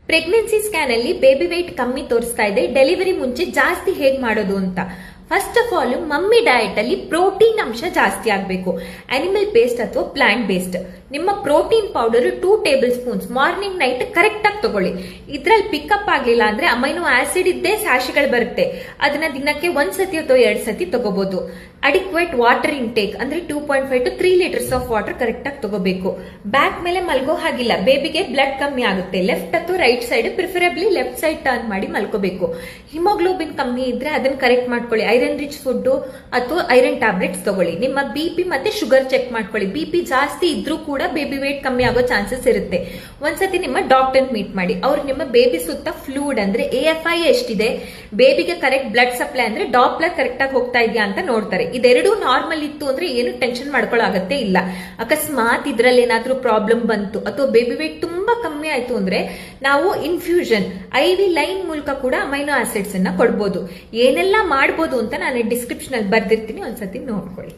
Pregnancy scan ಅಲ್ಲಿ baby weight ಕಮ್ಮಿ ತೋರಿಸ್ತಾ ಇದೆ. ಡೆಲಿವರಿ ಮುಂಚೆ ಜಾಸ್ತಿ ಹೇಗ್ ಮಾಡೋದು ಅಂತ. First of all mummy diet ಅಲ್ಲಿ ಪ್ರೋಟೀನ್ ಅಂಶ ಜಾಸ್ತಿ ಆಗಬೇಕು. ಅನಿಮಲ್ ಬೇಸ್ಡ್ ಅಥವಾ ಪ್ಲಾಂಟ್ ಬೇಸ್ಡ್. ನಿಮ್ಮ protein powder 2 table spoons morning night correct ಆಗಿ ತಗೊಳ್ಳಿ. ಇದ್ರಲ್ಲಿ ಪಿಕಪ್ ಆಗ್ಲಿಲ್ಲ ಅಂದ್ರೆ ಅಮೈನೋ ಆಸಿಡ್ ಇದ್ದೇ ಸ್ಯಾಶಿಗಳು ಬರುತ್ತೆ. ಅದನ್ನ ದಿನಕ್ಕೆ 1 ಸತಿ ಅಥವಾ 2 ಸತಿ ತಗೋಬಹುದು. ಅಡಿಕ್ವೇಟ್ ವಾಟರ್ ಇಂಟೇಕ್ ಅಂದ್ರೆ 2.5 to 3 litres of water correct ಆಗಿ ತಗೋಬೇಕು. ಬ್ಯಾಕ್ ಮೇಲೆ ಮಲ್ಗೋ ಹಾಗಿಲ್ಲ. ಬೇಬಿಗೆ ಬ್ಲಡ್ ಕಮ್ಮಿ ಆಗುತ್ತೆ. ಲೆಫ್ಟ್ ಅಥವಾ right side, preferably left side turn ಮಾಡಿ ಮಲ್ಕೋಬೇಕು. ಹಿಮೋಗ್ಲೋಬಿನ್ ಕಮ್ಮಿ ಇದ್ರೆ ಅದನ್ನ ಕರೆಕ್ಟ್ ಮಾಡ್ಕೊಳ್ಳಿ. ಐರನ್ ರಿಚ್ ಫುಡ್ ಅಥವಾ ಐರನ್ ಟ್ಯಾಬ್ಲೆಟ್ಸ್ ತಗೊಳ್ಳಿ. ನಿಮ್ಮ ಬಿಪಿ ಮತ್ತೆ ಶುಗರ್ ಚೆಕ್ ಮಾಡ್ಕೊಳ್ಳಿ. ಬಿಪಿ ಜಾಸ್ತಿ ಇದ್ರೂ ಕೂಡ ಬೇಬಿ ವೇಟ್ ಕಮ್ಮಿ ಆಗೋ ಚಾನ್ಸಸ್ ಇರುತ್ತೆ. ಒಂದ್ಸತಿ ನಿಮ್ಮ ಡಾಕ್ಟರ್ ಮೀಟ್ ಮಾಡಿ. ಅವ್ರು ನಿಮ್ಮ ಬೇಬಿ ಸುತ್ತ ಫ್ಲೂಯಿಡ್ ಅಂದ್ರೆ AFI ಎಷ್ಟಿದೆ, ಬೇಬಿಗೆ ಕರೆಕ್ಟ್ ಬ್ಲಡ್ ಸಪ್ಲೈ ಅಂದ್ರೆ ಡಾಪ್ಲರ್ ಕರೆಕ್ಟ್ ಆಗಿ ಹೋಗ್ತಾ ಇದೆಯಾ ಅಂತ ನೋಡ್ತಾರೆ. ಇದೆರಡೂ ನಾರ್ಮಲ್ ಇತ್ತು ಅಂದ್ರೆ ಏನು ಟೆನ್ಷನ್ ಮಾಡ್ಕೊಳ್ಳೋಗತ್ತೆ ಇಲ್ಲ. ಅಕಸ್ಮಾತ್ ಇದ್ರಲ್ಲಿ ಏನಾದ್ರೂ ಪ್ರಾಬ್ಲಮ್ ಬಂತು ಅಥವಾ ಬೇಬಿ ವೇಟ್ ತುಂಬಾ ಕಮ್ಮಿ ಆಯ್ತು ಅಂದ್ರೆ ನಾವು ಇನ್ಫ್ಯೂಷನ್ IV ಲೈನ್ ಮೂಲಕ ಕೂಡ ಅಮೈನೋ ಆಸಿಡ್ಸ್ ಅನ್ನ ಕೊಡ್ಬೋದು. ಏನೆಲ್ಲ ಮಾಡ್ಬೋದು ಅಂತ ನಾನು ಡಿಸ್ಕ್ರಿಪ್ಷನ್ ಅಲ್ಲಿ ಬರ್ದಿರ್ತೀನಿ, ಒಂದ್ಸತಿ ನೋಡ್ಕೊಳ್ಳಿ.